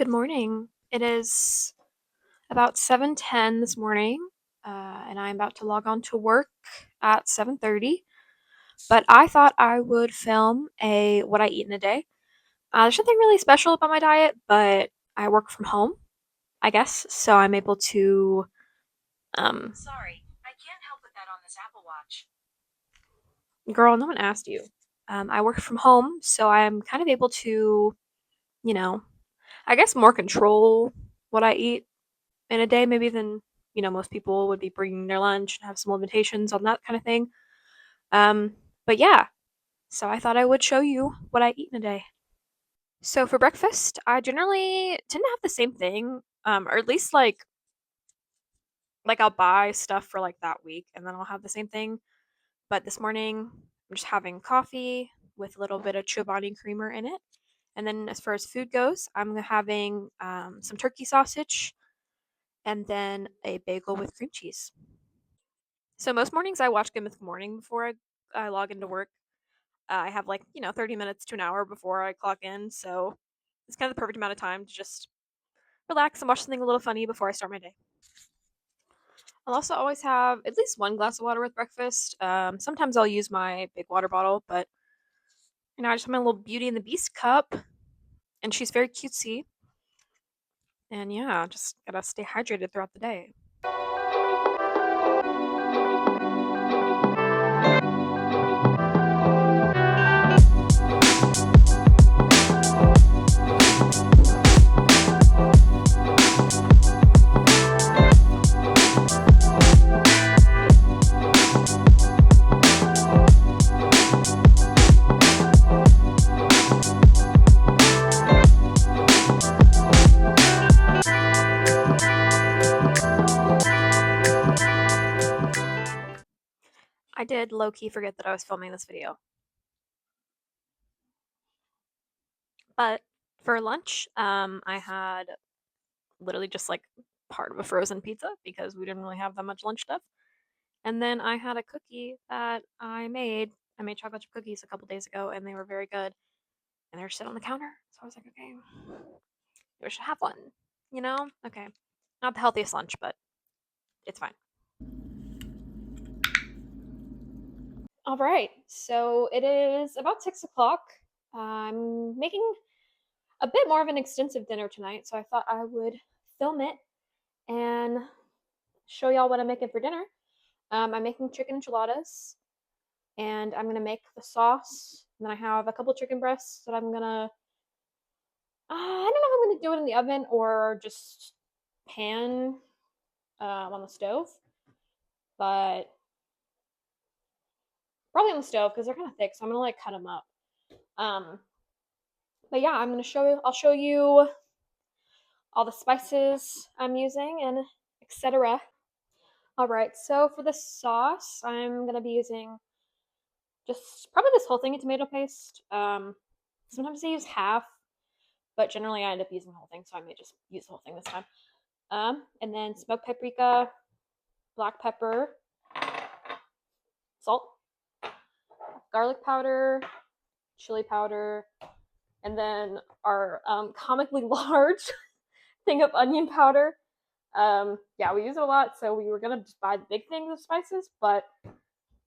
Good morning. It is about 7:10 this morning, and I'm about to log on to work at 7:30. But I thought I would film a what I eat in a day. There's nothing really special about my diet, but I work from home, I guess, so I'm able to. Sorry, I can't help with that on this Apple Watch. Girl, no one asked you. I work from home, so I'm kind of able to, you know, I guess more control what I eat in a day maybe than most people would be bringing their lunch and have some limitations on that kind of thing. um but yeah, so I thought I would show you what I eat in a day. So for breakfast I generally tend to have the same thing, or at least like I'll buy stuff for like that week and then I'll have the same thing. But this morning I'm just having coffee with a little bit of Chobani creamer in it. And then as far as food goes, I'm having some turkey sausage and then a bagel with cream cheese. So most mornings I watch Good Mythical Morning before I log into work. I have 30 minutes to an hour before I clock in, so it's kind of the perfect amount of time to just relax and watch something a little funny before I start my day. I'll also always have at least one glass of water with breakfast. Sometimes I'll use my big water bottle, but I just have my little Beauty and the Beast cup, and she's very cutesy. And yeah, just gotta stay hydrated throughout the day. I did low key forget that I was filming this video. But for lunch, I had literally just like part of a frozen pizza because we didn't really have that much lunch stuff. And then I had a cookie that I made. I made chocolate chip cookies a couple days ago and they were very good. And they were sitting on the counter. So I was like, okay, we should have one. Okay. Not the healthiest lunch, but it's fine. All right. So it is about 6 o'clock. I'm making a bit more of an extensive dinner tonight. So I thought I would film it and show y'all what I'm making for dinner. I'm making chicken enchiladas, and I'm gonna make the sauce. And then I have a couple chicken breasts that I'm gonna. I don't know if I'm gonna do it in the oven or just pan on the stove, but probably on the stove because they're kind of thick. So I'm gonna cut them up. Um, but yeah, I'm gonna show you. I'll show you all the spices I'm using and etc. All right. So for the sauce, I'm gonna be using just probably this whole thing of tomato paste. Sometimes I use half, but generally I end up using the whole thing, so I may just use the whole thing this time. And then smoked paprika, black pepper, salt, garlic powder, chili powder, and then our comically large thing of onion powder. Yeah, we use it a lot, so we were gonna just buy the big things of spices, but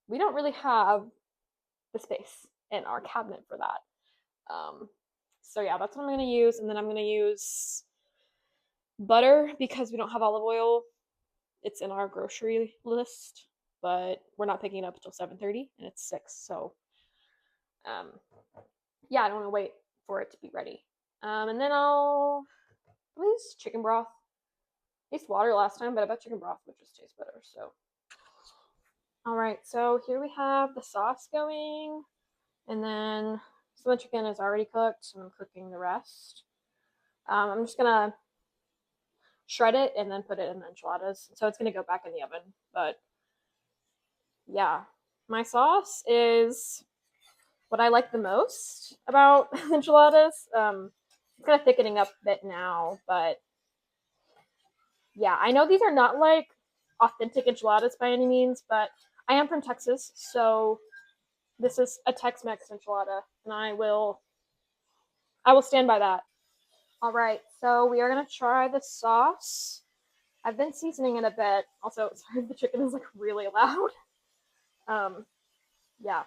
we don't really have the space in our cabinet for that. So yeah, that's what I'm gonna use, and then I'm gonna use butter because we don't have olive oil. It's in our grocery list, but we're not picking it up until 7:30, and it's 6. So, um, yeah, I don't want to wait for it to be ready. And then I'll use chicken broth. I used water last time, but I bet chicken broth would just taste better. So, all right. So here we have the sauce going, and then some of the chicken is already cooked, so I'm cooking the rest. I'm just gonna shred it and then put it in the enchiladas. So it's gonna go back in the oven, but yeah, my sauce is what I like the most about enchiladas. It's kind of thickening up a bit now, but yeah, I know these are not like authentic enchiladas by any means, but I am from Texas, so this is a Tex-Mex enchilada, and I will stand by that. All right, so we are gonna try the sauce. I've been seasoning it a bit. Also, sorry if the chicken is like really loud. Um, yeah,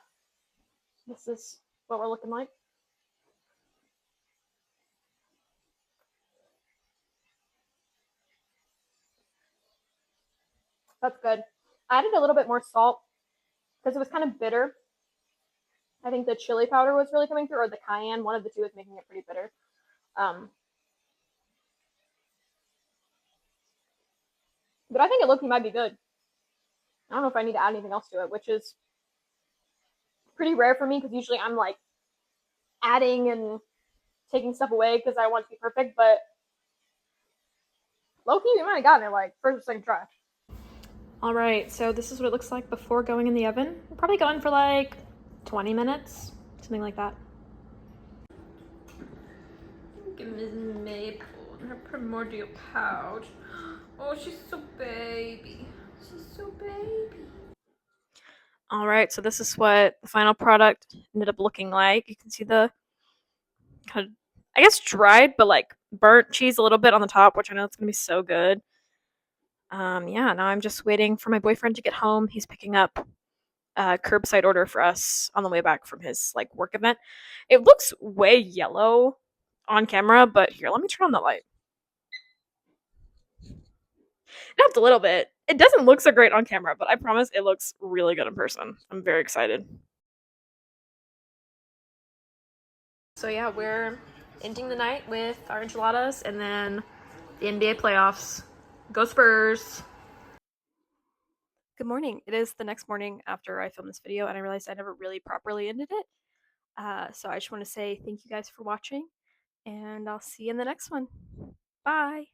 this is what we're looking like. That's good. I added a little bit more salt because it was kind of bitter. I think the chili powder was really coming through, or the cayenne. One of the two is making it pretty bitter. Um, but I think it looked might be good. I don't know if I need to add anything else to it, which is pretty rare for me because usually I'm like adding and taking stuff away because I want it to be perfect. But low key, we might have gotten it like first or second try. All right, so this is what it looks like before going in the oven. We'll probably go in for like 20 minutes, something like that. Look at Ms. Maple and her primordial pouch. Oh, she's so baby. She's so baby. All right, so this is what the final product ended up looking like. You can see the kind of, I guess, dried, but like burnt cheese a little bit on the top, which I know it's gonna be so good. Yeah, now I'm just waiting for my boyfriend to get home. He's picking up a curbside order for us on the way back from his like work event. It looks way yellow on camera, but here, let me turn on the light. It helped a little bit. It doesn't look so great on camera, but I promise it looks really good in person. I'm very excited. So yeah, we're ending the night with our enchiladas and then the NBA playoffs. Go Spurs! Good morning. It is the next morning after I filmed this video and I realized I never really properly ended it. So I just want to say thank you guys for watching and I'll see you in the next one. Bye!